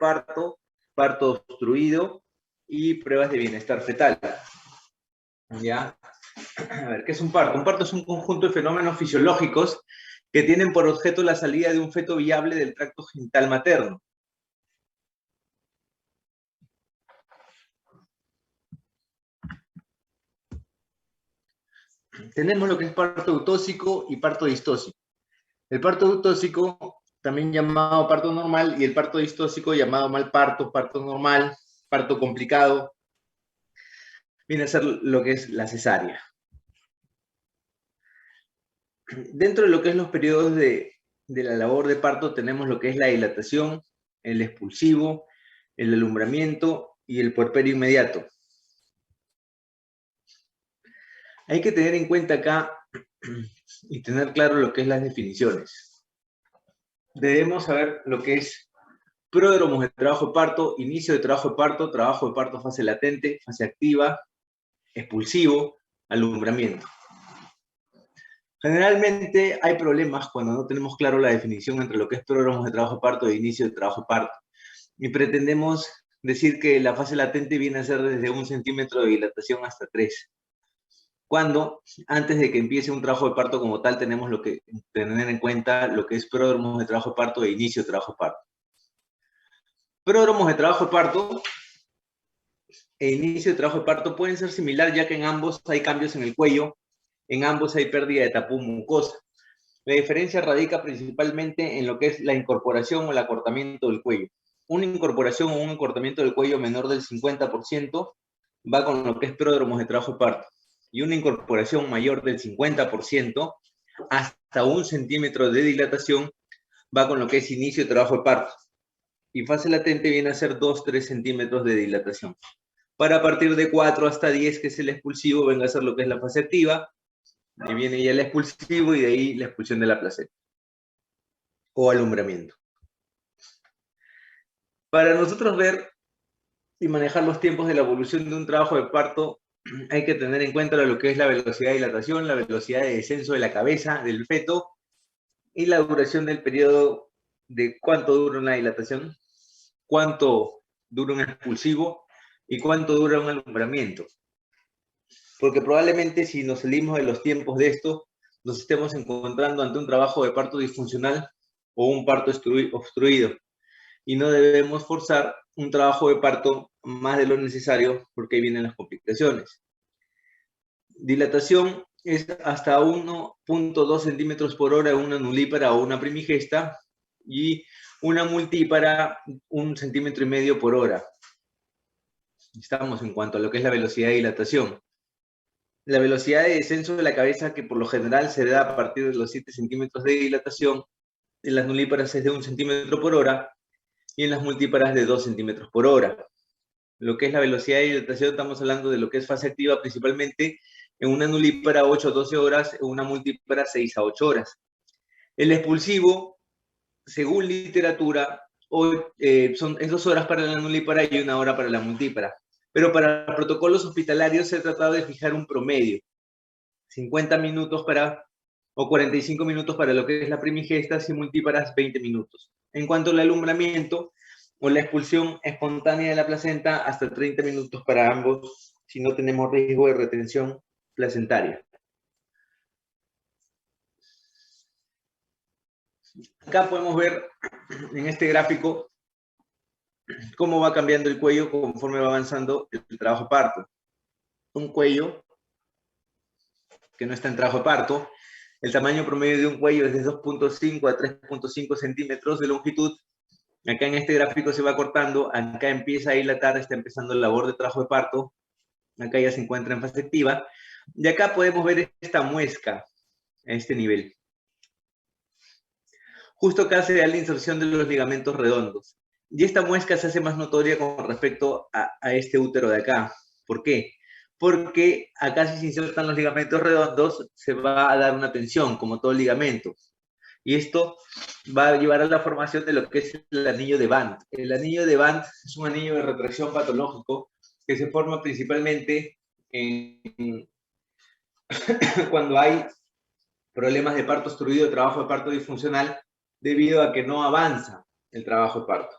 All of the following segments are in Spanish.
parto, parto obstruido y pruebas de bienestar fetal. ¿Ya? A ver, ¿qué es un parto? Un parto es un conjunto de fenómenos fisiológicos que tienen por objeto la salida de un feto viable del tracto genital materno. Tenemos lo que es parto eutóxico y parto distóxico. El parto eutóxico, también llamado parto normal, y el parto distóxico, llamado mal parto, parto normal, parto complicado, viene a ser lo que es la cesárea. Dentro de lo que es los periodos de la labor de parto, tenemos lo que es la dilatación, el expulsivo, el alumbramiento y el puerperio inmediato. Hay que tener en cuenta acá y tener claro lo que es las definiciones. Debemos saber lo que es pródromos de trabajo de parto, inicio de trabajo de parto fase latente, fase activa, expulsivo, alumbramiento. Generalmente hay problemas cuando no tenemos claro la definición entre lo que es pródromos de trabajo de parto e inicio de trabajo de parto. Y pretendemos decir que la fase latente viene a ser desde 1 centímetro de dilatación hasta 3. Cuando, antes de que empiece un trabajo de parto como tal, tenemos lo que tener en cuenta lo que es pródromos de trabajo de parto e inicio de trabajo de parto. Pródromos de trabajo de parto e inicio de trabajo de parto pueden ser similar, ya que en ambos hay cambios en el cuello, en ambos hay pérdida de tapón mucosa. La diferencia radica principalmente en lo que es la incorporación o el acortamiento del cuello. Una incorporación o un acortamiento del cuello menor del 50% va con lo que es pródromos de trabajo de parto. Y una incorporación mayor del 50%, hasta 1 centímetro de dilatación, va con lo que es inicio de trabajo de parto. Y fase latente viene a ser 2-3 centímetros de dilatación. Para a partir de 4 hasta 10, que es el expulsivo, venga a ser lo que es la fase activa, y viene ya el expulsivo y de ahí la expulsión de la placenta o alumbramiento. Para nosotros ver y manejar los tiempos de la evolución de un trabajo de parto, hay que tener en cuenta lo que es la velocidad de dilatación, la velocidad de descenso de la cabeza del feto y la duración del periodo de cuánto dura una dilatación, cuánto dura un expulsivo y cuánto dura un alumbramiento. Porque probablemente si nos salimos de los tiempos de esto, nos estemos encontrando ante un trabajo de parto disfuncional o un parto obstruido. Y no debemos forzar un trabajo de parto más de lo necesario porque ahí vienen las complicaciones. Dilatación es hasta 1.2 centímetros por hora una nulípara o una primigesta y una multípara 1,5 centímetros por hora. Estamos en cuanto a lo que es la velocidad de dilatación. La velocidad de descenso de la cabeza, que por lo general se da a partir de los 7 centímetros de dilatación, en las nulíparas es de 1 centímetro por hora y en las multíparas de 2 centímetros por hora. Lo que es la velocidad de dilatación, estamos hablando de lo que es fase activa principalmente en una nulípara 8 a 12 horas, en una multípara 6 a 8 horas. El expulsivo, según literatura, es 2 horas para la nulípara y 1 hora para la multípara. Pero para protocolos hospitalarios se ha tratado de fijar un promedio. 50 minutos o 45 minutos para lo que es la primigestas y multíparas 20 minutos. En cuanto al alumbramiento o la expulsión espontánea de la placenta, hasta 30 minutos para ambos, si no tenemos riesgo de retención placentaria. Acá podemos ver en este gráfico cómo va cambiando el cuello conforme va avanzando el trabajo de parto. Un cuello que no está en trabajo de parto, el tamaño promedio de un cuello es de 2.5 a 3.5 centímetros de longitud. Acá en este gráfico se va cortando, acá empieza a dilatar, está empezando la labor de trabajo de parto, acá ya se encuentra en fase activa, y acá podemos ver esta muesca a este nivel. Justo acá se da la inserción de los ligamentos redondos, y esta muesca se hace más notoria con respecto a este útero de acá. ¿Por qué? Porque acá si se insertan los ligamentos redondos, se va a dar una tensión, como todo ligamento. Y esto va a llevar a la formación de lo que es el anillo de Bandt. El anillo de Bandt es un anillo de retracción patológico que se forma principalmente cuando hay problemas de parto obstruido, trabajo de parto disfuncional, debido a que no avanza el trabajo de parto.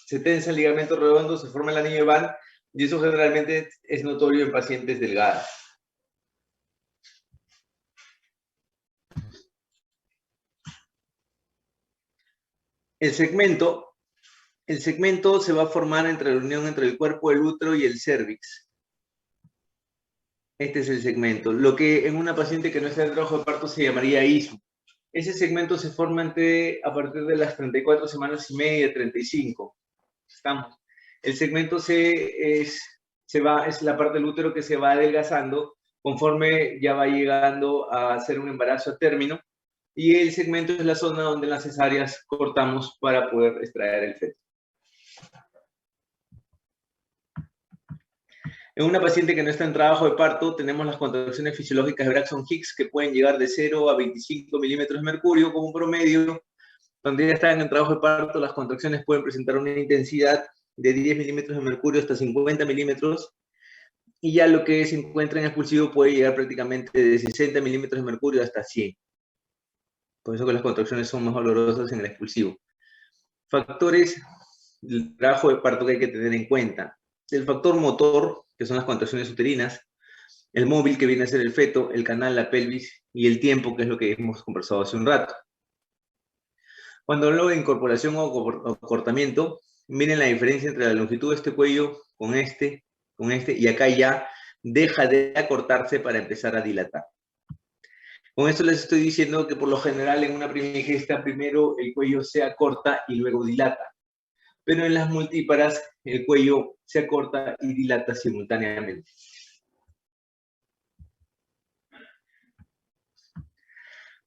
se tensa el ligamento redondo, se forma el anillo de Van, y eso generalmente es notorio en pacientes delgadas. El segmento se va a formar entre la unión entre el cuerpo del útero y el cérvix. Este es el segmento, lo que en una paciente que no está en trabajo de parto se llamaría ISU. Ese segmento se forma a partir de las 34 semanas y media, 35. Estamos. El segmento es la parte del útero que se va adelgazando conforme ya va llegando a ser un embarazo a término, y el segmento es la zona donde las cesáreas cortamos para poder extraer el feto. En una paciente que no está en trabajo de parto, tenemos las contracciones fisiológicas de Braxton Hicks que pueden llegar de 0 a 25 milímetros de mercurio como un promedio. Cuando ya están en trabajo de parto, las contracciones pueden presentar una intensidad de 10 milímetros de mercurio hasta 50 milímetros, y ya lo que se encuentra en expulsivo puede llegar prácticamente de 60 milímetros de mercurio hasta 100. Por eso que las contracciones son más dolorosas en el expulsivo. Factores del trabajo de parto que hay que tener en cuenta. El factor motor, que son las contracciones uterinas, el móvil, que viene a ser el feto, el canal, la pelvis, y el tiempo, que es lo que hemos conversado hace un rato. Cuando hablo de incorporación o cortamiento, miren la diferencia entre la longitud de este cuello con este, y acá ya deja de acortarse para empezar a dilatar. Con esto les estoy diciendo que por lo general en una primigesta primero el cuello se acorta y luego dilata. Pero en las multíparas el cuello se acorta y dilata simultáneamente.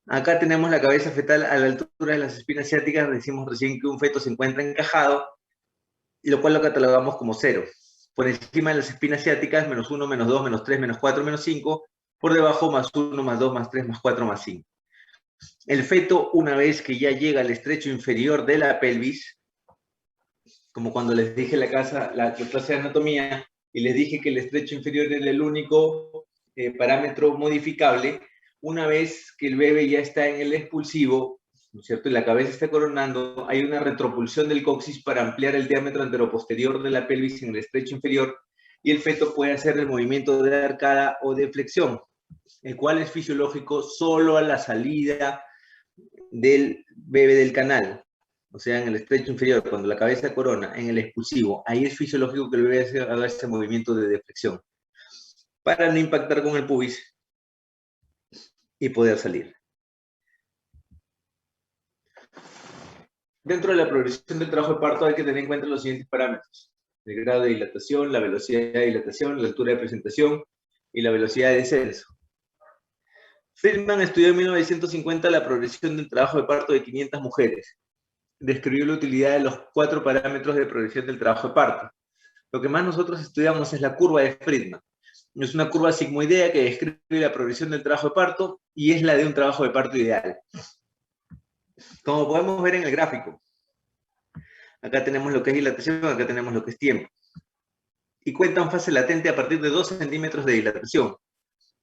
Acá tenemos la cabeza fetal a la altura de las espinas ciáticas. Decimos recién que un feto se encuentra encajado, lo cual lo catalogamos como 0. Por encima de las espinas ciáticas, -1, -2, -3, -4, -5. Por debajo, +1, +2, +3, +4, +5. El feto, una vez que ya llega al estrecho inferior de la pelvis, como cuando les dije la clase de anatomía, y les dije que el estrecho inferior era el único parámetro modificable, una vez que el bebé ya está en el expulsivo, ¿no es cierto?, y la cabeza está coronando, hay una retropulsión del coxis para ampliar el diámetro anteroposterior de la pelvis en el estrecho inferior, y el feto puede hacer el movimiento de arcada o de flexión, el cual es fisiológico solo a la salida del bebé del canal. O sea, en el estrecho inferior, cuando la cabeza corona, en el expulsivo, ahí es fisiológico que el bebé haga ese movimiento de deflexión para no impactar con el pubis y poder salir. Dentro de la progresión del trabajo de parto hay que tener en cuenta los siguientes parámetros: el grado de dilatación, la velocidad de dilatación, la altura de presentación y la velocidad de descenso. Friedman estudió en 1950 la progresión del trabajo de parto de 500 mujeres. Describió la utilidad de los 4 parámetros de progresión del trabajo de parto. Lo que más nosotros estudiamos es la curva de Friedman. Es una curva sigmoidea que describe la progresión del trabajo de parto y es la de un trabajo de parto ideal. Como podemos ver en el gráfico, acá tenemos lo que es dilatación, acá tenemos lo que es tiempo. Y cuentan fase latente a partir de 2 centímetros de dilatación.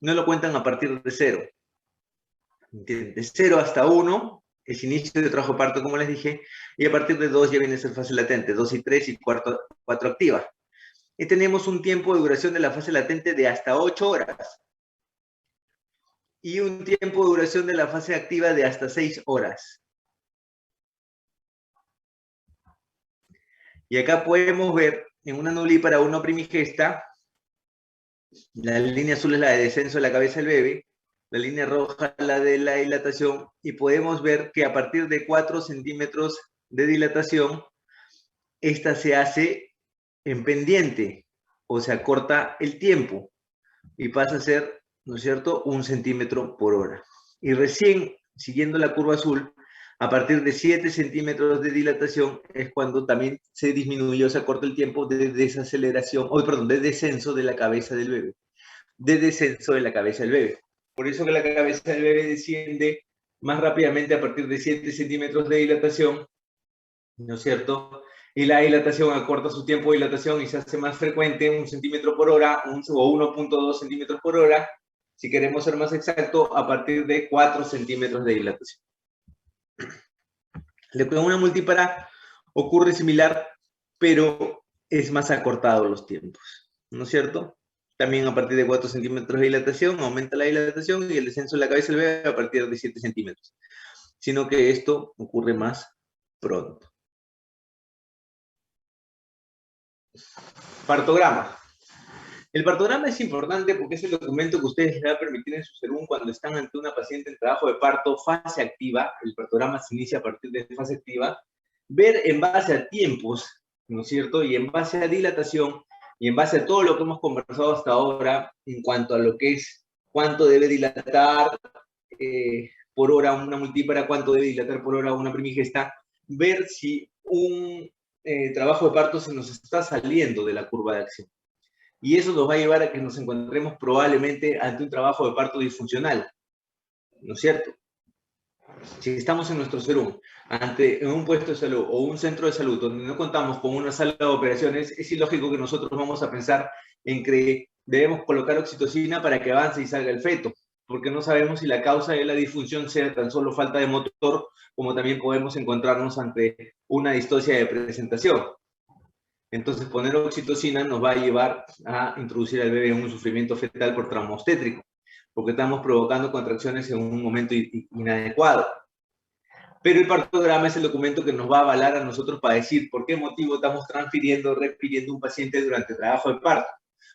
No lo cuentan a partir de 0. De 0 hasta 1 es inicio de trabajo de parto, como les dije, y a partir de 2 ya viene a ser fase latente, 2 y 3 y 4 activa. Y tenemos un tiempo de duración de la fase latente de hasta 8 horas. Y un tiempo de duración de la fase activa de hasta 6 horas. Y acá podemos ver en una nulípara o una primigesta, la línea azul es la de descenso de la cabeza del bebé, la línea roja la de la dilatación, y podemos ver que a partir de 4 centímetros de dilatación, esta se hace en pendiente, o se acorta el tiempo, y pasa a ser, ¿no es cierto?, 1 centímetro por hora. Y recién, siguiendo la curva azul, a partir de 7 centímetros de dilatación es cuando también se disminuye o se acorta el tiempo de desaceleración, de descenso de la cabeza del bebé. De descenso de la cabeza del bebé. Por eso que la cabeza del bebé desciende más rápidamente a partir de 7 centímetros de dilatación, ¿no es cierto? Y la dilatación acorta su tiempo de dilatación y se hace más frecuente, 1 centímetro por hora o 1.2 centímetros por hora, si queremos ser más exacto, a partir de 4 centímetros de dilatación. Con una multípara ocurre similar, pero es más acortado los tiempos, ¿no es cierto? También a partir de 4 centímetros de dilatación aumenta la dilatación y el descenso de la cabeza del bebé a partir de 7 centímetros. Sino que esto ocurre más pronto. Partograma. El partograma es importante porque es el documento que ustedes les va a permitir en su SERUM cuando están ante una paciente en trabajo de parto, fase activa, el partograma se inicia a partir de fase activa, ver en base a tiempos, ¿no es cierto? Y en base a dilatación, y en base a todo lo que hemos conversado hasta ahora, en cuanto a lo que es cuánto debe dilatar por hora una multípara, cuánto debe dilatar por hora una primigesta, ver si un trabajo de parto se nos está saliendo de la curva de acción. Y eso nos va a llevar a que nos encontremos probablemente ante un trabajo de parto disfuncional, ¿no es cierto? Si estamos en nuestro SERUM, ante un puesto de salud o un centro de salud donde no contamos con una sala de operaciones, es ilógico que nosotros vamos a pensar en que debemos colocar oxitocina para que avance y salga el feto, porque no sabemos si la causa de la disfunción sea tan solo falta de motor, como también podemos encontrarnos ante una distocia de presentación. Entonces, poner oxitocina nos va a llevar a introducir al bebé en un sufrimiento fetal por trauma obstétrico, porque estamos provocando contracciones en un momento inadecuado. Pero el partograma es el documento que nos va a avalar a nosotros para decir por qué motivo estamos transfiriendo, repiriendo un paciente durante el trabajo de parto.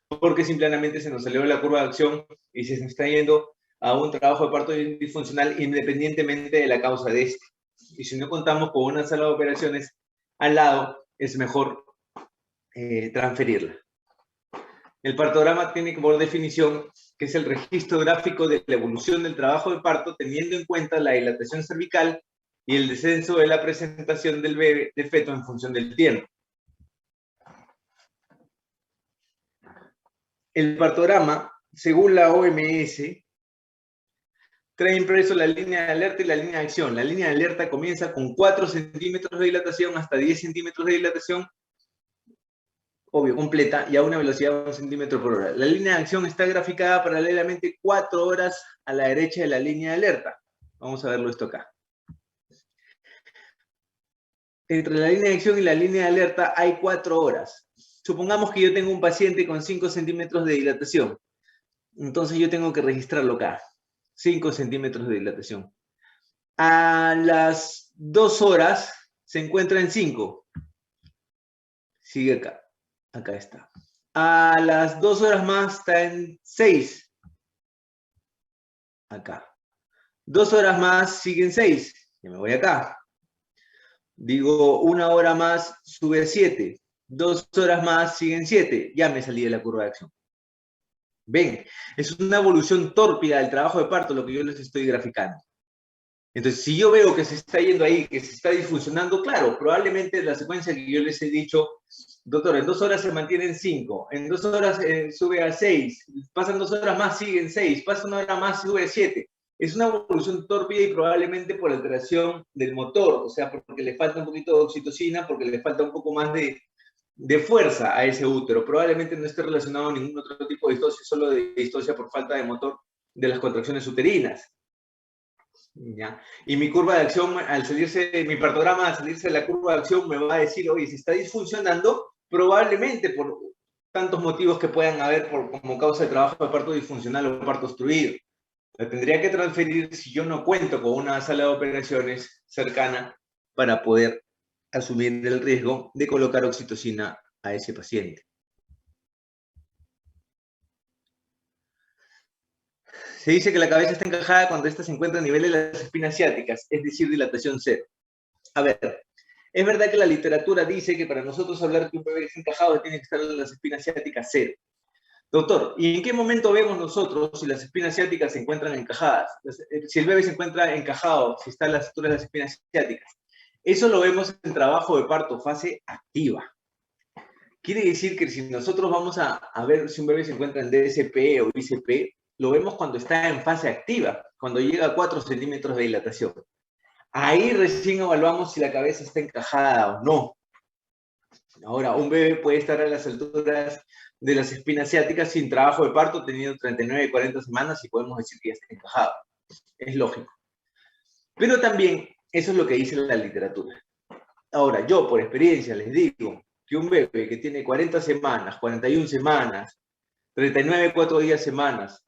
Porque simplemente se nos salió de la curva de acción y se está yendo a un trabajo de parto disfuncional independientemente de la causa de este. Y si no contamos con una sala de operaciones al lado, es mejor transferirla. El partograma tiene por definición que es el registro gráfico de la evolución del trabajo de parto teniendo en cuenta la dilatación cervical y el descenso de la presentación del bebé, del feto en función del tiempo. El partograma, según la OMS, trae impreso la línea de alerta y la línea de acción. La línea de alerta comienza con 4 centímetros de dilatación hasta 10 centímetros de dilatación, obvio, completa, y a una velocidad de 1 centímetro por hora. La línea de acción está graficada paralelamente 4 horas a la derecha de la línea de alerta. Vamos a verlo esto acá. Entre la línea de acción y la línea de alerta hay 4 horas. Supongamos que yo tengo un paciente con 5 centímetros de dilatación. Entonces yo tengo que registrarlo acá. 5 centímetros de dilatación. A las 2 horas se encuentra en 5. Sigue acá. Acá está. A las 2 horas más está en 6. Acá. 2 horas más sigue en 6. Ya me voy acá. Digo, 1 hora más sube a 7. 2 horas más sigue en 7. Ya me salí de la curva de acción. Ven, es una evolución tórpida del trabajo de parto lo que yo les estoy graficando. Entonces, si yo veo que se está yendo ahí, que se está disfuncionando, claro, probablemente la secuencia que yo les he dicho, doctor, en 2 horas se mantiene en 5, en 2 horas sube a 6, pasan 2 horas más, sigue en 6, pasa 1 hora más, sube a 7. Es una evolución tórpida y probablemente por alteración del motor, o sea, porque le falta un poquito de oxitocina, porque le falta un poco más de fuerza a ese útero. Probablemente no esté relacionado a ningún otro tipo de distosia, solo de distosia por falta de motor de las contracciones uterinas. ¿Ya? Y mi curva de acción, al salirse, mi partograma al salirse de la curva de acción me va a decir, oye, si está disfuncionando, probablemente por tantos motivos que puedan haber como causa de trabajo de parto disfuncional o parto obstruido. La tendría que transferir si yo no cuento con una sala de operaciones cercana para poder asumir el riesgo de colocar oxitocina a ese paciente. Se dice que la cabeza está encajada cuando ésta se encuentra a nivel de las espinas ciáticas, es decir, dilatación cero. A ver, es verdad que la literatura dice que para nosotros hablar que un bebé es encajado tiene que estar en las espinas ciáticas cero. Doctor, ¿y en qué momento vemos nosotros si las espinas ciáticas se encuentran encajadas? Si el bebé se encuentra encajado, si está en las alturas de las espinas ciáticas. Eso lo vemos en trabajo de parto, fase activa. Quiere decir que si nosotros vamos a ver si un bebé se encuentra en DSP o ICP, lo vemos cuando está en fase activa, cuando llega a 4 centímetros de dilatación. Ahí recién evaluamos si la cabeza está encajada o no. Ahora, un bebé puede estar a las alturas de las espinas ciáticas sin trabajo de parto, teniendo 39 y 40 semanas y podemos decir que ya está encajado. Es lógico. Pero también, eso es lo que dice la literatura. Ahora, yo por experiencia les digo, que un bebé que tiene 40 semanas, 41 semanas, 39, 4 días semanas,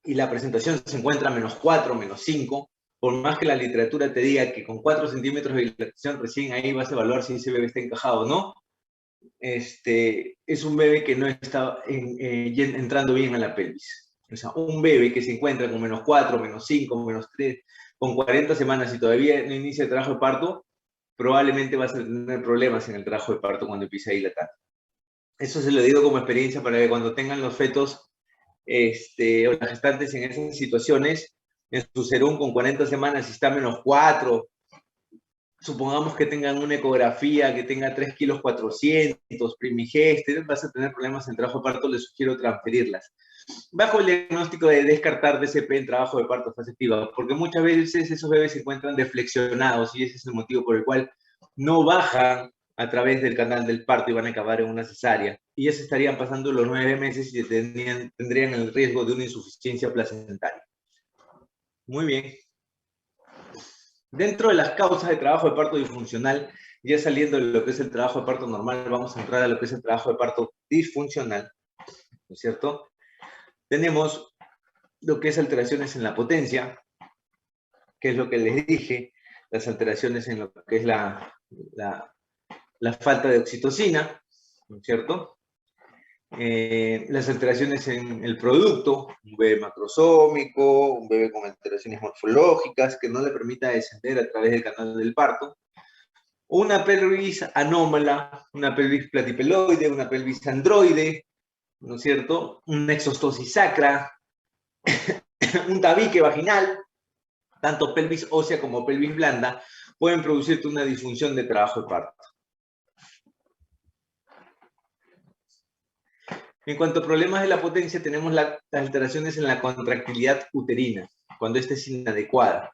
y la presentación se encuentra a -4, -5, por más que la literatura te diga que con 4 centímetros de dilatación recién ahí vas a evaluar si ese bebé está encajado o no, es un bebé que no está entrando bien a la pelvis. O sea, un bebé que se encuentra con -4, -5, -3, con 40 semanas y todavía no inicia el trabajo de parto, probablemente vas a tener problemas en el trabajo de parto cuando empiece a dilatar. Eso se lo digo como experiencia para que cuando tengan los fetos o las gestantes en esas situaciones, en su serum con 40 semanas, si está -4, supongamos que tengan una ecografía que tenga 3 kilos 400, primigeste, vas a tener problemas en trabajo de parto, les sugiero transferirlas. Bajo el diagnóstico de descartar DCP en trabajo de parto fase activa, porque muchas veces esos bebés se encuentran deflexionados y ese es el motivo por el cual no bajan a través del canal del parto y van a acabar en una cesárea. Y ya se estarían pasando los 9 meses y tendrían el riesgo de una insuficiencia placentaria. Muy bien. Dentro de las causas de trabajo de parto disfuncional, ya saliendo de lo que es el trabajo de parto normal, vamos a entrar a lo que es el trabajo de parto disfuncional, ¿no es cierto? Tenemos lo que es alteraciones en la potencia, que es lo que les dije, las alteraciones en lo que es la falta de oxitocina, ¿no es cierto? Las alteraciones en el producto, un bebé macrosómico, un bebé con alteraciones morfológicas que no le permita descender a través del canal del parto, una pelvis anómala, una pelvis platipeloide, una pelvis androide, ¿no es cierto? Una exostosis sacra, un tabique vaginal, tanto pelvis ósea como pelvis blanda, pueden producirte una disfunción de trabajo de parto. En cuanto a problemas de la potencia, tenemos las alteraciones en la contractilidad uterina, cuando esta es inadecuada.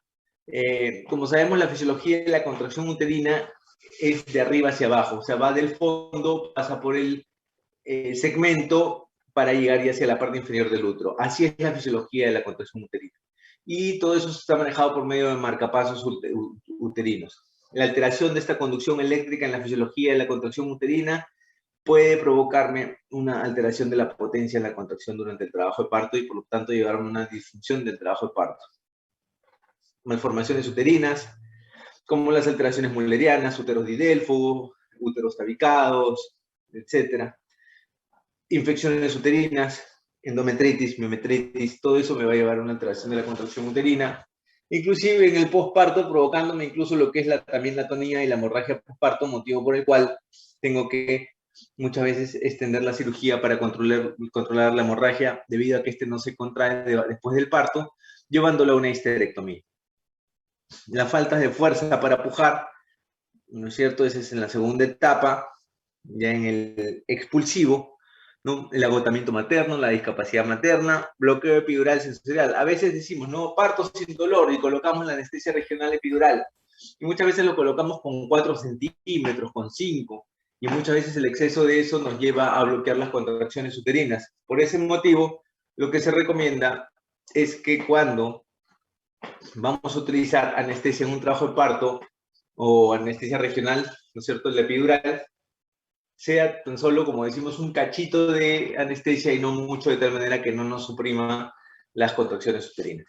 Como sabemos, la fisiología de la contracción uterina es de arriba hacia abajo, o sea, va del fondo, pasa por el segmento para llegar ya hacia la parte inferior del útero. Así es la fisiología de la contracción uterina. Y todo eso está manejado por medio de marcapasos uterinos. La alteración de esta conducción eléctrica en la fisiología de la contracción uterina puede provocarme una alteración de la potencia en la contracción durante el trabajo de parto y por lo tanto llevarme a una disfunción del trabajo de parto. Malformaciones uterinas, como las alteraciones mullerianas, úteros didélfugos, úteros tabicados, etc. Infecciones uterinas, endometritis, miometritis, todo eso me va a llevar a una alteración de la contracción uterina, inclusive en el posparto, provocándome incluso lo que es también la atonía y la hemorragia posparto, motivo por el cual tengo que muchas veces extender la cirugía para controlar la hemorragia, debido a que no se contrae después del parto, llevándolo a una histerectomía. La falta de fuerza para pujar, ¿no es cierto? Esa es en la segunda etapa, ya en el expulsivo, ¿no? El agotamiento materno, la discapacidad materna, bloqueo epidural sensorial. A veces decimos, no, parto sin dolor y colocamos la anestesia regional epidural. Y muchas veces lo colocamos con 4 centímetros, con 5. Y muchas veces el exceso de eso nos lleva a bloquear las contracciones uterinas. Por ese motivo, lo que se recomienda es que cuando vamos a utilizar anestesia en un trabajo de parto o anestesia regional, ¿no es cierto?, la epidural, sea tan solo, como decimos, un cachito de anestesia y no mucho, de tal manera que no nos suprima las contracciones uterinas.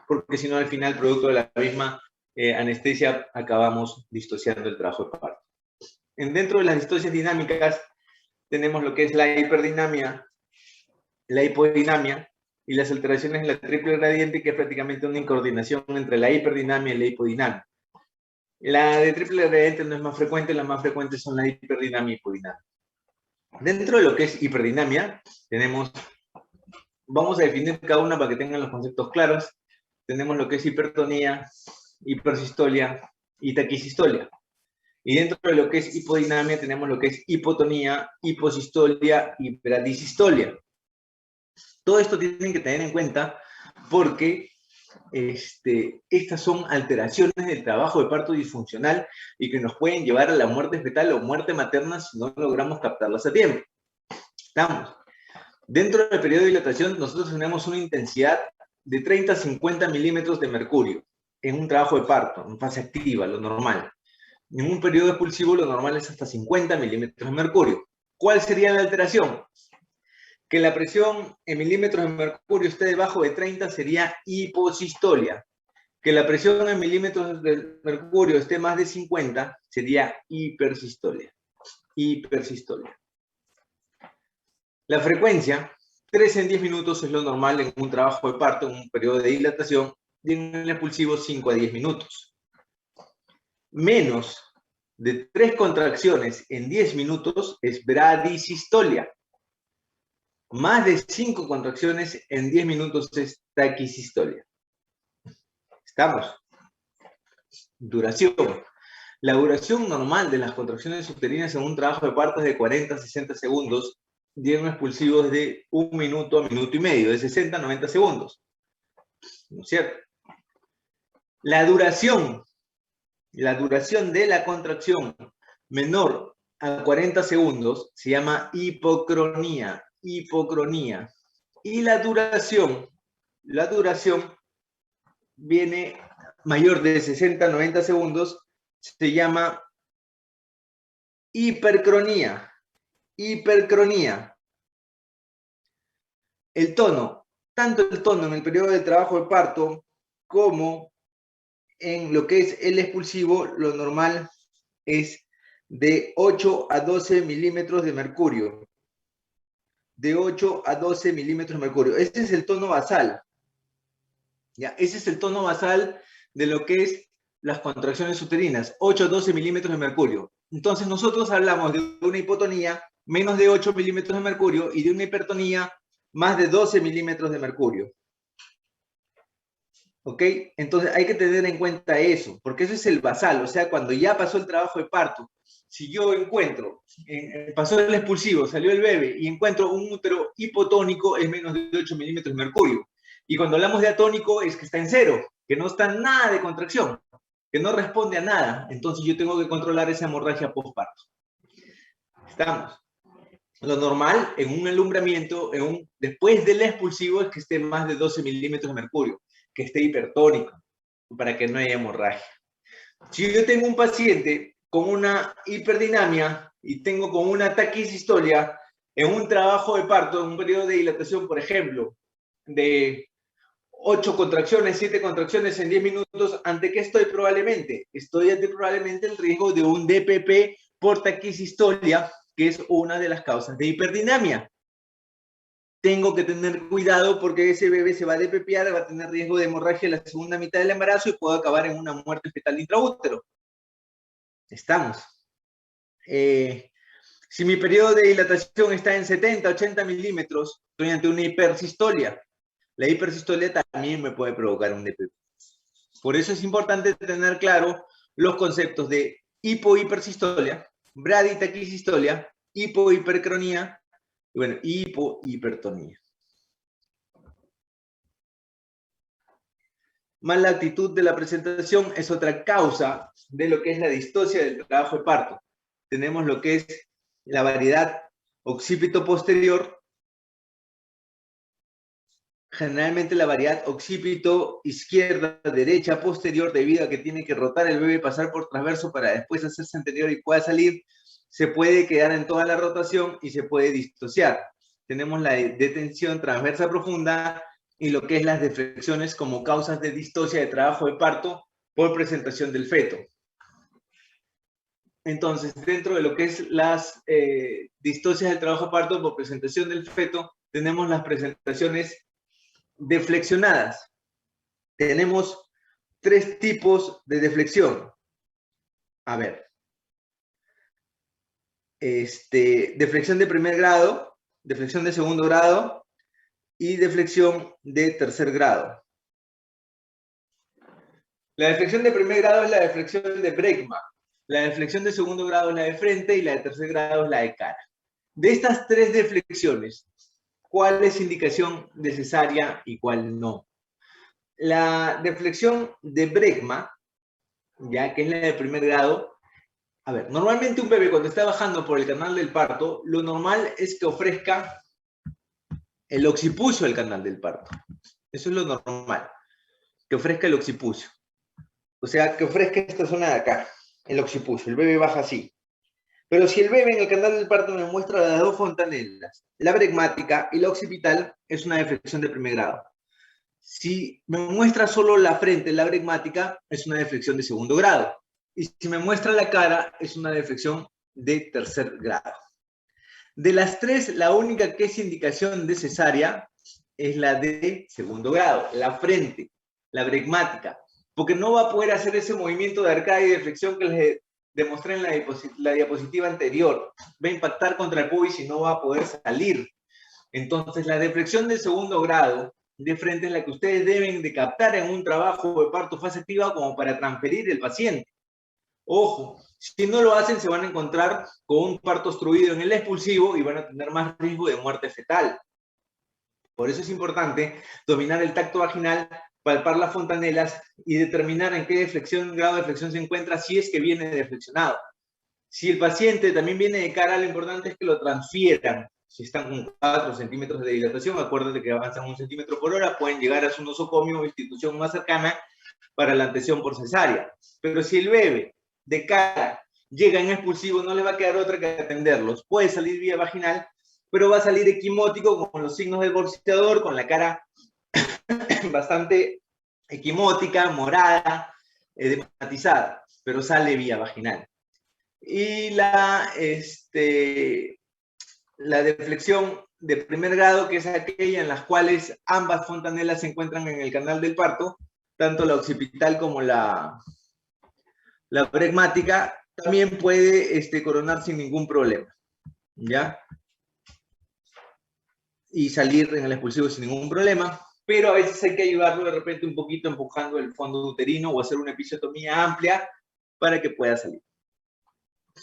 Porque si no, al final, producto de la misma anestesia, acabamos distorsionando el trabajo de parto. Dentro de las distorsiones dinámicas, tenemos lo que es la hiperdinamia, la hipodinamia y las alteraciones en la triple gradiente, que es prácticamente una incoordinación entre la hiperdinamia y la hipodinamia. La de triple gradiente no es más frecuente, las más frecuentes son la hiperdinamia y hipodinamia. Dentro de lo que es hiperdinamia, vamos a definir cada una para que tengan los conceptos claros. Tenemos lo que es hipertonía, hipersistolia y taquisistolia. Y dentro de lo que es hipodinamia tenemos lo que es hipotonía, hiposistolia y bradisistolia. Todo esto tienen que tener en cuenta porque estas son alteraciones del trabajo de parto disfuncional y que nos pueden llevar a la muerte fetal o muerte materna si no logramos captarlas a tiempo. Estamos. Dentro del periodo de dilatación, nosotros tenemos una intensidad de 30 a 50 milímetros de mercurio en un trabajo de parto, en fase activa, lo normal. En un periodo expulsivo lo normal es hasta 50 milímetros de mercurio. ¿Cuál sería la alteración? Que la presión en milímetros de mercurio esté debajo de 30 sería hiposistolia. Que la presión en milímetros de mercurio esté más de 50 sería hipersistolia. Hipersistolia. La frecuencia, 3 en 10 minutos es lo normal en un trabajo de parto, en un periodo de dilatación, y en el expulsivo 5 a 10 minutos. Menos de 3 contracciones en 10 minutos es bradisistolia. Más de 5 contracciones en 10 minutos es taquisistolia. ¿Estamos? Duración. La duración normal de las contracciones uterinas en un trabajo de parto es de 40 a 60 segundos y en un expulsivo es de 1 minuto a minuto y medio, de 60 a 90 segundos. ¿No es cierto? La duración de la contracción menor a 40 segundos se llama hipocronía. Hipocronía. Y la duración viene mayor de 60 a 90 segundos, se llama hipercronía. Hipercronía. El tono, tanto el tono en el periodo de trabajo de parto como en lo que es el expulsivo, lo normal es de 8 a 12 milímetros de mercurio. De 8 a 12 milímetros de mercurio. Ese es el tono basal. ¿Ya? Ese es el tono basal de lo que es las contracciones uterinas. 8 a 12 milímetros de mercurio. Entonces nosotros hablamos de una hipotonía menos de 8 milímetros de mercurio y de una hipertonía más de 12 milímetros de mercurio. ¿Ok? Entonces hay que tener en cuenta eso, porque eso es el basal, o sea, cuando ya pasó el trabajo de parto, si yo encuentro, pasó el expulsivo, salió el bebé y encuentro un útero hipotónico, es menos de 8 milímetros de mercurio. Y cuando hablamos de atónico es que está en cero, que no está nada de contracción, que no responde a nada. Entonces yo tengo que controlar esa hemorragia postparto. ¿Estamos? Lo normal en un alumbramiento, después del expulsivo, es que esté más de 12 milímetros de mercurio, que esté hipertónico, para que no haya hemorragia. Si yo tengo un paciente con una hiperdinamia y tengo con una taquisistolia en un trabajo de parto, en un periodo de dilatación, por ejemplo, de 8 contracciones, 7 contracciones en 10 minutos, ¿ante qué estoy probablemente? Estoy ante probablemente el riesgo de un DPP por taquisistolia, que es una de las causas de hiperdinamia. Tengo que tener cuidado porque ese bebé se va a DPPar, va a tener riesgo de hemorragia en la segunda mitad del embarazo y puede acabar en una muerte fetal intraútero. Estamos. Si mi periodo de dilatación está en 70, 80 milímetros, estoy ante una hipersistolia. La hipersistolia también me puede provocar un DPP. Por eso es importante tener claro los conceptos de hipohipersistolia, braditaquisistolia, hipohipercronía y bueno, hipohipertonía. Mala actitud de la presentación es otra causa de lo que es la distocia del trabajo de parto. Tenemos lo que es la variedad occipito posterior, generalmente la variedad occipito izquierda, derecha, posterior, debido a que tiene que rotar el bebé, pasar por transverso para después hacerse anterior y pueda salir, se puede quedar en toda la rotación y se puede distociar. Tenemos la detención transversa profunda y lo que es las deflexiones como causas de distocia de trabajo de parto por presentación del feto. Entonces, dentro de lo que es las distocias del trabajo de parto por presentación del feto, tenemos las presentaciones deflexionadas. Tenemos 3 tipos de deflexión. A ver. Deflexión de primer grado, deflexión de segundo grado y deflexión de tercer grado. La deflexión de primer grado es la deflexión de Bregma. La deflexión de segundo grado es la de frente y la de tercer grado es la de cara. De estas 3 deflexiones, ¿cuál es indicación de cesárea y cuál no? La deflexión de Bregma, ya que es la de primer grado, a ver, normalmente un bebé cuando está bajando por el canal del parto, lo normal es que ofrezca el occipucio del canal del parto. Eso es lo normal, que ofrezca el occipucio. O sea, que ofrezca esta zona de acá. el occipucio, el bebé baja así. Pero si el bebé en el canal del parto me muestra las dos fontanelas, la bregmática y la occipital, es una deflexión de primer grado. Si me muestra solo la frente, la bregmática, es una deflexión de segundo grado. Y si me muestra la cara, es una deflexión de tercer grado. De las tres, la única que es indicación de cesárea es la de segundo grado, la frente, la bregmática, porque no va a poder hacer ese movimiento de arcada y de flexión que les demostré en la diapositiva anterior. Va a impactar contra el pubis y no va a poder salir. Entonces, la deflexión de segundo grado de frente es la que ustedes deben de captar en un trabajo de parto fase activa como para transferir el paciente. Ojo, si no lo hacen se van a encontrar con un parto obstruido en el expulsivo y van a tener más riesgo de muerte fetal. Por eso es importante dominar el tacto vaginal, palpar las fontanelas y determinar en qué grado de flexión se encuentra si es que viene deflexionado. Si el paciente también viene de cara, lo importante es que lo transfieran. Si están con 4 centímetros de dilatación, acuérdate que avanzan 1 centímetro por hora, pueden llegar a su nosocomio o institución más cercana para la atención por cesárea. Pero si el bebé de cara llega en expulsivo, no le va a quedar otra que atenderlos. Puede salir vía vaginal, pero va a salir equimótico con los signos del boxeador, con la cara bastante equimótica, morada, matizada, pero sale vía vaginal. Y la deflexión de primer grado, que es aquella en las cuales ambas fontanelas se encuentran en el canal del parto, tanto la occipital como la bregmática, también puede coronar sin ningún problema, ¿ya? Y salir en el expulsivo sin ningún problema, pero a veces hay que ayudarlo de repente un poquito empujando el fondo uterino o hacer una episiotomía amplia para que pueda salir.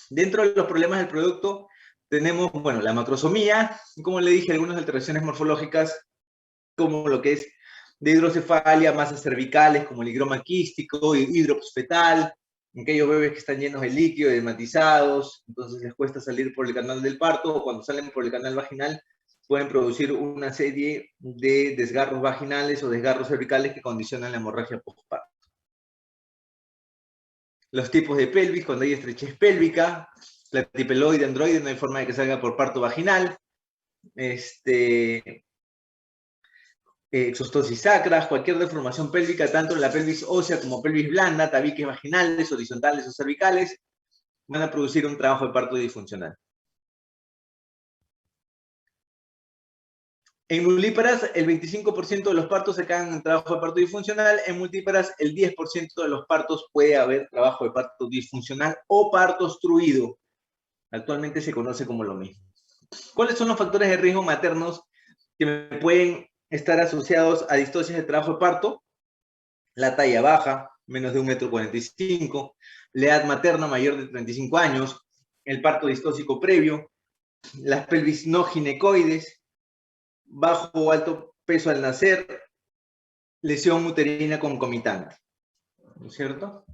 Dentro de los problemas del producto tenemos, bueno, la macrosomía, como le dije, algunas alteraciones morfológicas como lo que es de hidrocefalia, masas cervicales como el higroma quístico, hidrops fetal, aquellos bebés que están llenos de líquido, edematizados, entonces les cuesta salir por el canal del parto, o cuando salen por el canal vaginal pueden producir una serie de desgarros vaginales o desgarros cervicales que condicionan la hemorragia postparto. Los tipos de pelvis, cuando hay estrechez pélvica, platipeloide, androide, no hay forma de que salga por parto vaginal, exostosis sacras, cualquier deformación pélvica, tanto en la pelvis ósea como pelvis blanda, tabiques vaginales, horizontales o cervicales, van a producir un trabajo de parto disfuncional. En nulíparas, el 25% de los partos se caen en trabajo de parto disfuncional. En multíparas, el 10% de los partos puede haber trabajo de parto disfuncional o parto obstruido. Actualmente se conoce como lo mismo. ¿Cuáles son los factores de riesgo maternos que pueden estar asociados a distocias de trabajo de parto? La talla baja, menos de 1,45 m, la edad materna mayor de 35 años, el parto distóxico previo, las pelvis no ginecoides, bajo o alto peso al nacer, lesión uterina concomitante, ¿no es cierto?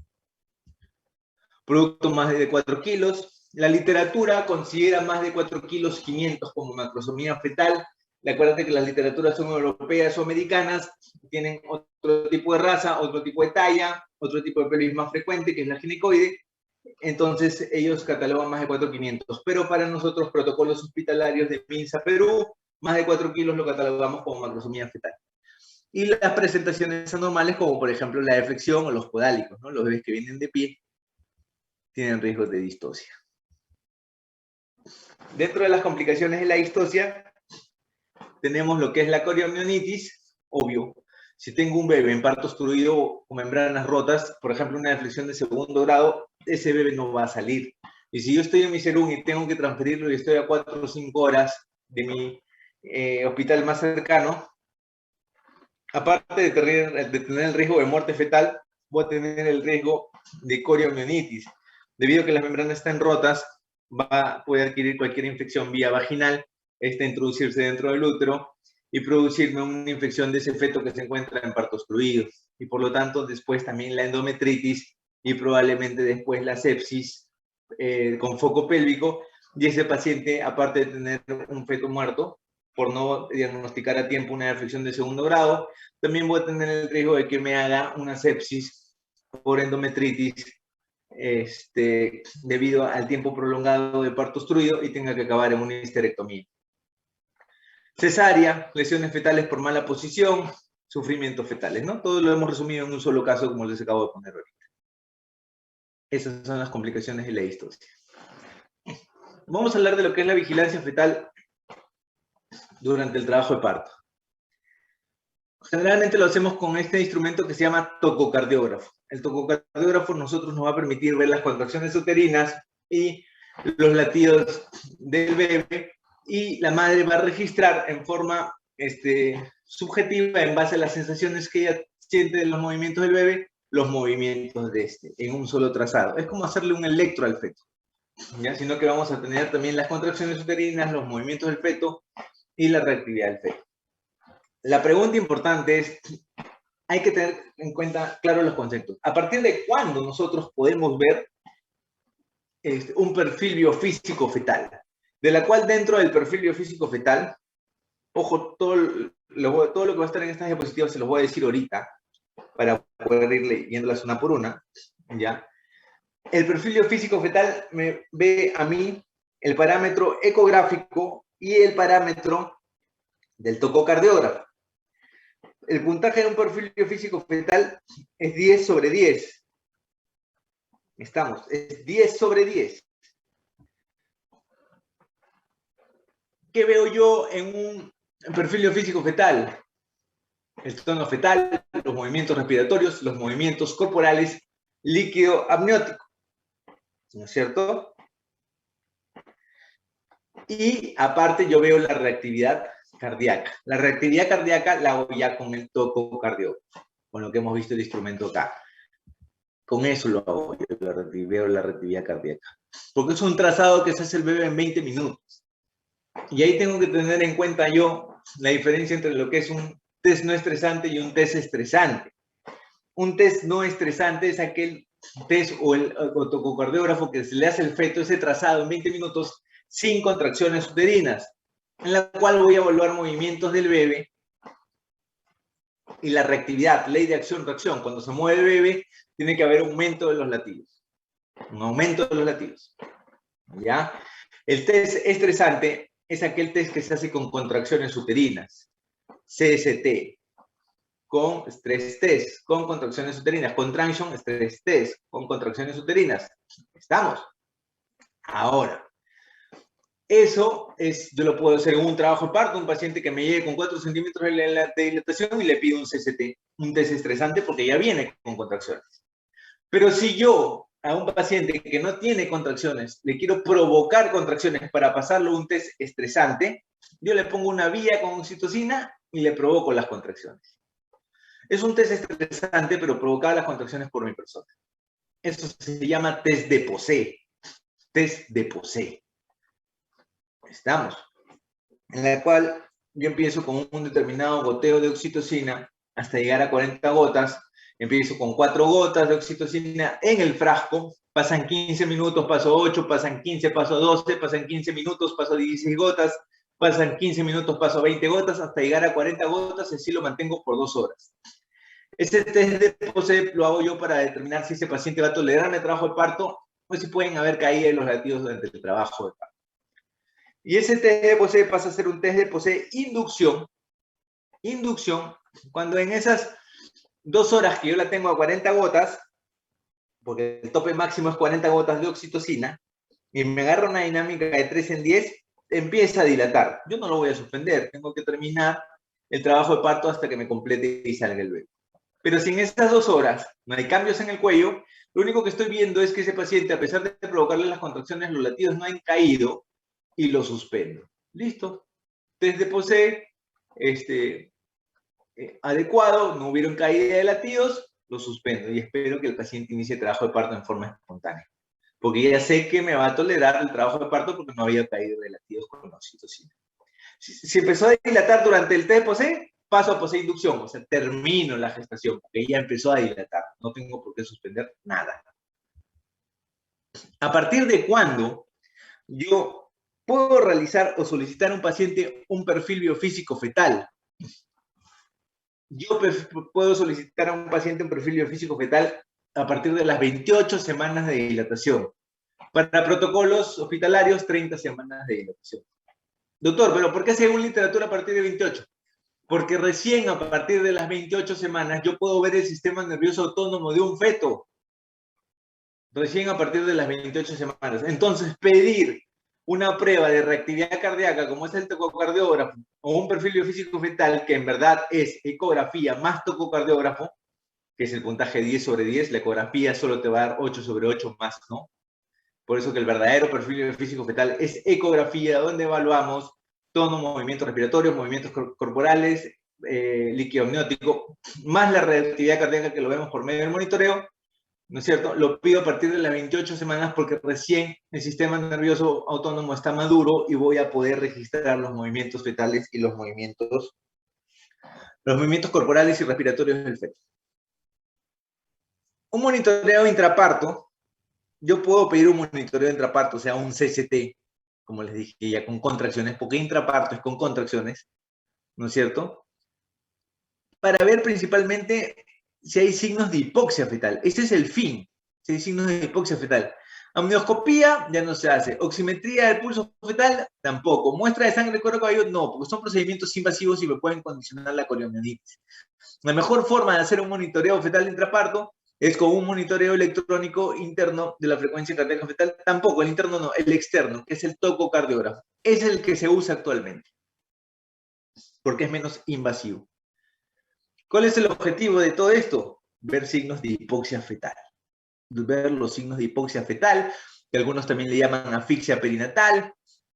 Producto más de 4 kilos. La literatura considera más de 4 kilos 500 como macrosomía fetal. Acuérdate que las literaturas son europeas o americanas, tienen otro tipo de raza, otro tipo de talla, otro tipo de pelvis más frecuente, que es la ginecoide. Entonces, ellos catalogan más de 4,500. Pero para nosotros, protocolos hospitalarios de MINSA Perú, más de 4 kilos lo catalogamos como macrosomía fetal. Y las presentaciones anormales, como por ejemplo la deflexión o los podálicos, ¿no? Los bebés que vienen de pie tienen riesgos de distosia. Dentro de las complicaciones de la distosia, tenemos lo que es la coriomionitis, obvio. Si tengo un bebé en parto obstruido con membranas rotas, por ejemplo, una deflexión de segundo grado, ese bebé no va a salir. Y si yo estoy en mi serún y tengo que transferirlo y estoy a 4 o 5 horas de mi hospital más cercano, aparte de tener el riesgo de muerte fetal, voy a tener el riesgo de coriomionitis. Debido a que las membranas están rotas, puede adquirir cualquier infección vía vaginal, introducirse dentro del útero y producirme una infección de ese feto que se encuentra en parto obstruido. Y por lo tanto, después también la endometritis y probablemente después la sepsis con foco pélvico. Y ese paciente, aparte de tener un feto muerto, por no diagnosticar a tiempo una infección de segundo grado, también voy a tener el riesgo de que me haga una sepsis por endometritis debido al tiempo prolongado de parto obstruido y tenga que acabar en una histerectomía. Cesárea, lesiones fetales por mala posición, sufrimientos fetales, ¿no? Todo lo hemos resumido en un solo caso, como les acabo de poner ahorita. Esas son las complicaciones de la distocia. Vamos a hablar de lo que es la vigilancia fetal durante el trabajo de parto. Generalmente lo hacemos con este instrumento que se llama tococardiógrafo. El tococardiógrafo nosotros nos va a permitir ver las contracciones uterinas y los latidos del bebé, y la madre va a registrar en forma subjetiva, en base a las sensaciones que ella siente de los movimientos del bebé, los movimientos de en un solo trazado. Es como hacerle un electro al feto, ¿ya? Sino que vamos a tener también las contracciones uterinas, los movimientos del feto y la reactividad del feto. La pregunta importante es, hay que tener en cuenta, claro, los conceptos. ¿A partir de cuándo nosotros podemos ver un perfil biofísico fetal? De la cual dentro del perfil biofísico fetal, ojo, todo lo que va a estar en estas diapositivas se los voy a decir ahorita, para poder ir leyéndolas una por una, ¿ya? El perfil biofísico fetal me ve a mí el parámetro ecográfico y el parámetro del tococardiógrafo. El puntaje de un perfil biofísico fetal es 10 sobre 10. Es 10 sobre 10. ¿Qué veo yo en un perfil biofísico fetal? El tono fetal, los movimientos respiratorios, los movimientos corporales, líquido amniótico, ¿no es cierto? Y aparte yo veo la reactividad cardíaca. La reactividad cardíaca la hago ya con el tococardiógrafo, con lo que hemos visto el instrumento acá. Con eso lo hago, yo veo la reactividad cardíaca. Porque es un trazado que se hace el bebé en 20 minutos. Y ahí tengo que tener en cuenta yo la diferencia entre lo que es un test no estresante y un test estresante. Un test no estresante es aquel test o el tococardiógrafo que se le hace al feto, ese trazado en 20 minutos sin contracciones uterinas, en la cual voy a evaluar movimientos del bebé y la reactividad, ley de acción-reacción. Cuando se mueve el bebé, tiene que haber aumento de los latidos. Un aumento de los latidos. ¿Ya? El test estresante es aquel test que se hace con contracciones uterinas. CST. Con stress test, con contracciones uterinas. Contraction stress test, con contracciones uterinas. ¿Estamos? Ahora, eso yo lo puedo hacer en un trabajo de parto, un paciente que me llegue con 4 centímetros de dilatación y le pido un CST, un test estresante, porque ya viene con contracciones. Pero si yo a un paciente que no tiene contracciones le quiero provocar contracciones para pasarlo un test estresante, yo le pongo una vía con oxitocina y le provoco las contracciones. Es un test estresante, pero provocaba las contracciones por mi persona. Eso se llama test de Posey. Test de Posey. Estamos. En la cual yo empiezo con un determinado goteo de oxitocina hasta llegar a 40 gotas. Empiezo con 4 gotas de oxitocina en el frasco. Pasan 15 minutos, paso 8, pasan 15, paso 12, pasan 15 minutos, paso 16 gotas, pasan 15 minutos, paso 20 gotas, hasta llegar a 40 gotas, y así lo mantengo por 2 horas. Ese test de Posey lo hago yo para determinar si ese paciente va a tolerar el trabajo de parto o si pueden haber caído en los latidos durante el trabajo de parto. Y ese test de Posey pasa a ser un test de Posey inducción. Inducción, cuando en esas 2 horas que yo la tengo a 40 gotas, porque el tope máximo es 40 gotas de oxitocina, y me agarra una dinámica de 3 en 10, empieza a dilatar. Yo no lo voy a suspender, tengo que terminar el trabajo de parto hasta que me complete y salga el bebé. Pero si en estas 2 horas no hay cambios en el cuello, lo único que estoy viendo es que ese paciente, a pesar de provocarle las contracciones, los latidos no han caído y lo suspendo. ¿Listo? Test de Posey adecuado, no hubieron caída de latidos, lo suspendo y espero que el paciente inicie el trabajo de parto en forma espontánea. Porque ya sé que me va a tolerar el trabajo de parto porque no había caído de latidos con la oxitocina. Si empezó a dilatar durante el test de Posey, paso a Posey inducción, o sea, termino la gestación, porque ya empezó a dilatar. No tengo por qué suspender nada. ¿A partir de cuándo yo puedo realizar o solicitar a un paciente un perfil biofísico fetal? Yo puedo solicitar a un paciente un perfil biofísico fetal a partir de las 28 semanas de dilatación. Para protocolos hospitalarios, 30 semanas de dilatación. Doctor, ¿pero por qué según literatura a partir de 28? Porque recién a partir de las 28 semanas yo puedo ver el sistema nervioso autónomo de un feto. Recién a partir de las 28 semanas. Entonces, pedir una prueba de reactividad cardíaca, como es el tococardiógrafo, o un perfil biofísico fetal, que en verdad es ecografía más tococardiógrafo, que es el puntaje 10 sobre 10, la ecografía solo te va a dar 8 sobre 8 más, ¿no? Por eso que el verdadero perfil biofísico fetal es ecografía, donde evaluamos tono, movimientos respiratorios, movimientos corporales, líquido amniótico, más la reactividad cardíaca que lo vemos por medio del monitoreo, ¿no es cierto? Lo pido a partir de las 28 semanas porque recién el sistema nervioso autónomo está maduro y voy a poder registrar los movimientos fetales y los movimientos corporales y respiratorios del feto. Un monitoreo intraparto, yo puedo pedir un monitoreo intraparto, o sea, un CCT, como les dije ya, con contracciones, porque intraparto es con contracciones, ¿no es cierto? Para ver principalmente si hay signos de hipoxia fetal. Ese es el fin, si hay signos de hipoxia fetal. Amnioscopía ya no se hace. Oximetría del pulso fetal tampoco. Muestra de sangre cuero cabelludo no, porque son procedimientos invasivos y me pueden condicionar la coriomionitis. La mejor forma de hacer un monitoreo fetal intraparto es con un monitoreo electrónico interno de la frecuencia cardíaca fetal. Tampoco, el interno no, el externo, que es el tococardiógrafo. Es el que se usa actualmente, porque es menos invasivo. ¿Cuál es el objetivo de todo esto? Ver signos de hipoxia fetal. Ver los signos de hipoxia fetal, que algunos también le llaman asfixia perinatal.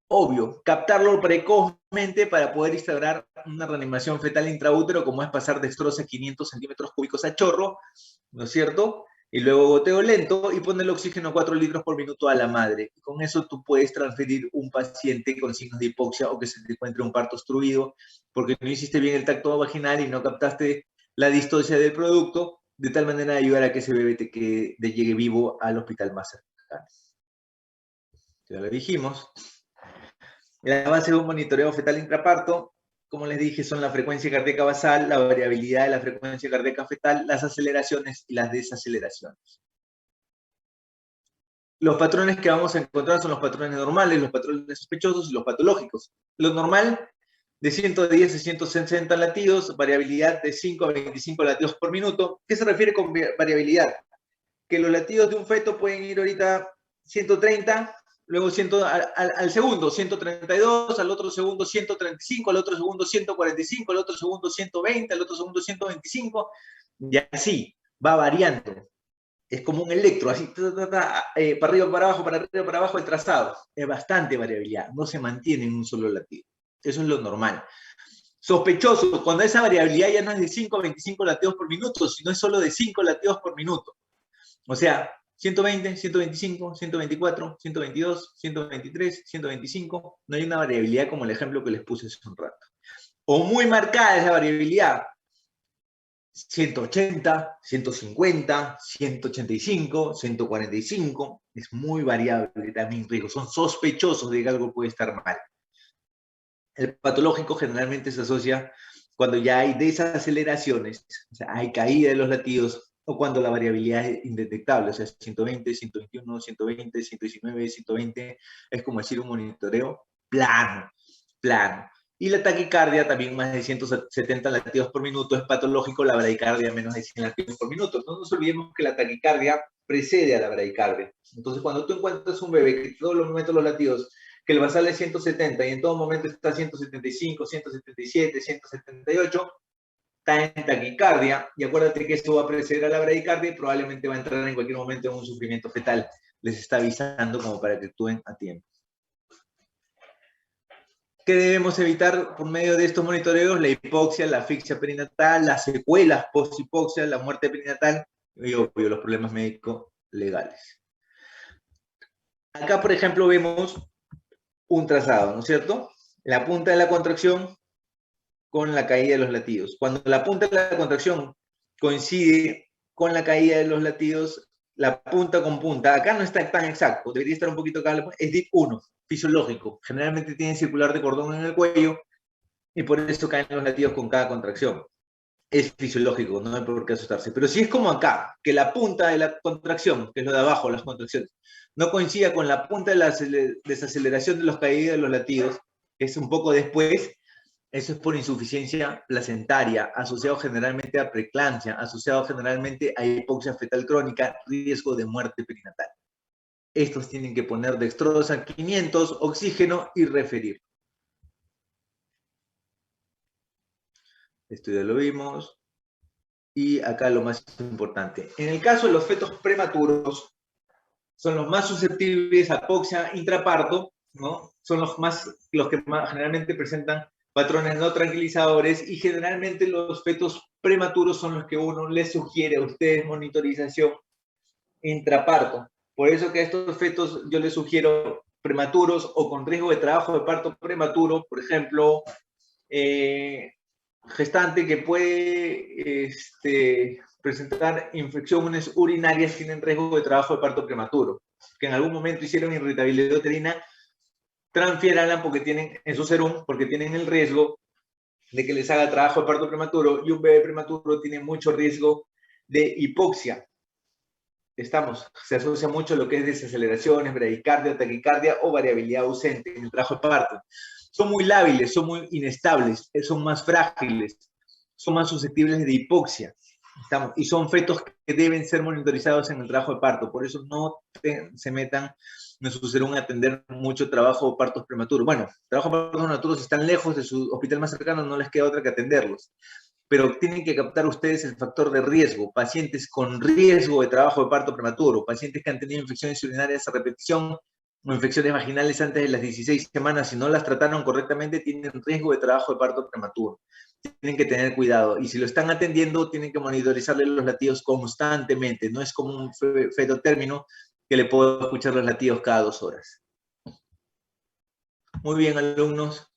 Obvio, captarlo precozmente para poder instaurar una reanimación fetal intraútero, como es pasar dextrosa 500 centímetros cúbicos a chorro, ¿no es cierto? Y luego goteo lento y ponerle oxígeno 4 litros por minuto a la madre. Y con eso tú puedes transferir un paciente con signos de hipoxia o que se te encuentre un parto obstruido porque no hiciste bien el tacto vaginal y no captaste la distocia del producto, de tal manera de ayudar a que ese bebé llegue vivo al hospital más cercano. Ya lo dijimos. La base de un monitoreo fetal intraparto, como les dije, son la frecuencia cardíaca basal, la variabilidad de la frecuencia cardíaca fetal, las aceleraciones y las desaceleraciones. Los patrones que vamos a encontrar son los patrones normales, los patrones sospechosos y los patológicos. Lo normal, de 110 a 160 latidos, variabilidad de 5 a 25 latidos por minuto. ¿Qué se refiere con variabilidad? Que los latidos de un feto pueden ir ahorita 130, luego al segundo 132, al otro segundo 135, al otro segundo 145, al otro segundo 120, al otro segundo 125, y así va variando. Es como un electro, así, para arriba, para abajo, para arriba, para abajo el trazado. Es bastante variabilidad, no se mantiene en un solo latido. Eso es lo normal. Sospechoso, cuando esa variabilidad ya no es de 5 a 25 latidos por minuto, sino es solo de 5 latidos por minuto. O sea, 120, 125, 124, 122, 123, 125. No hay una variabilidad como el ejemplo que les puse hace un rato. O muy marcada esa variabilidad. 180, 150, 185, 145. Es muy variable también, riesgo. Son sospechosos de que algo puede estar mal. El patológico generalmente se asocia cuando ya hay desaceleraciones, o sea, hay caída de los latidos, o cuando la variabilidad es indetectable, o sea, 120, 121, 120, 119, 120, es como decir un monitoreo plano. Y la taquicardia, también más de 170 latidos por minuto, es patológico, la bradicardia menos de 100 latidos por minuto. No nos olvidemos que la taquicardia precede a la bradicardia. Entonces, cuando tú encuentras un bebé que todos los momentos los latidos, que el basal es 170 y en todo momento está 175, 177, 178, está en taquicardia, y acuérdate que esto va a preceder a la bradicardia y probablemente va a entrar en cualquier momento en un sufrimiento fetal. Les está avisando como para que actúen a tiempo. ¿Qué debemos evitar por medio de estos monitoreos? La hipoxia, la asfixia perinatal, las secuelas post-hipoxia, la muerte perinatal y obvio los problemas médicos legales. Acá, por ejemplo, vemos un trazado, ¿no es cierto? La punta de la contracción con la caída de los latidos. Cuando la punta de la contracción coincide con la caída de los latidos, la punta con punta, acá no está tan exacto, debería estar un poquito acá, es DIP 1, fisiológico. Generalmente tiene circular de cordón en el cuello y por eso caen los latidos con cada contracción. es fisiológico, no hay por qué asustarse. Pero si es como acá, que la punta de la contracción, que es lo de abajo, las contracciones, no coincida con la punta de la desaceleración de los caídos de los latidos, que es un poco después, eso es por insuficiencia placentaria, asociado generalmente a preeclampsia, asociado generalmente a hipoxia fetal crónica, riesgo de muerte perinatal. Estos tienen que poner dextrosa 500, oxígeno y referir. Esto ya lo vimos. Y acá lo más importante. En el caso de los fetos prematuros, son los más susceptibles a hipoxia intraparto, ¿no? Son los que más generalmente presentan patrones no tranquilizadores y generalmente los fetos prematuros son los que uno les sugiere a ustedes monitorización intraparto. Por eso que a estos fetos yo les sugiero prematuros o con riesgo de trabajo de parto prematuro, por ejemplo, gestante que puede presentar infecciones urinarias tienen riesgo de trabajo de parto prematuro, que en algún momento hicieron irritabilidad uterina, transfiéranla porque tienen en su serum, porque tienen el riesgo de que les haga trabajo de parto prematuro, y un bebé prematuro tiene mucho riesgo de hipoxia. Se asocia mucho a lo que es desaceleraciones, bradicardia, taquicardia o variabilidad ausente en el trabajo de parto. Son muy lábiles, son muy inestables, son más frágiles, son más susceptibles de hipoxia. Y son fetos que deben ser monitorizados en el trabajo de parto. Por eso no se metan en su serum a atender mucho trabajo de partos prematuros. Bueno, trabajo de partos prematuros están lejos de su hospital más cercano, no les queda otra que atenderlos. Pero tienen que captar ustedes el factor de riesgo, pacientes con riesgo de trabajo de parto prematuro, pacientes que han tenido infecciones urinarias a repetición o infecciones vaginales antes de las 16 semanas, si no las trataron correctamente, tienen riesgo de trabajo de parto prematuro. Tienen que tener cuidado. Y si lo están atendiendo, tienen que monitorizarle los latidos constantemente. No es como un feto término que le puedo escuchar los latidos cada 2 horas. Muy bien, alumnos.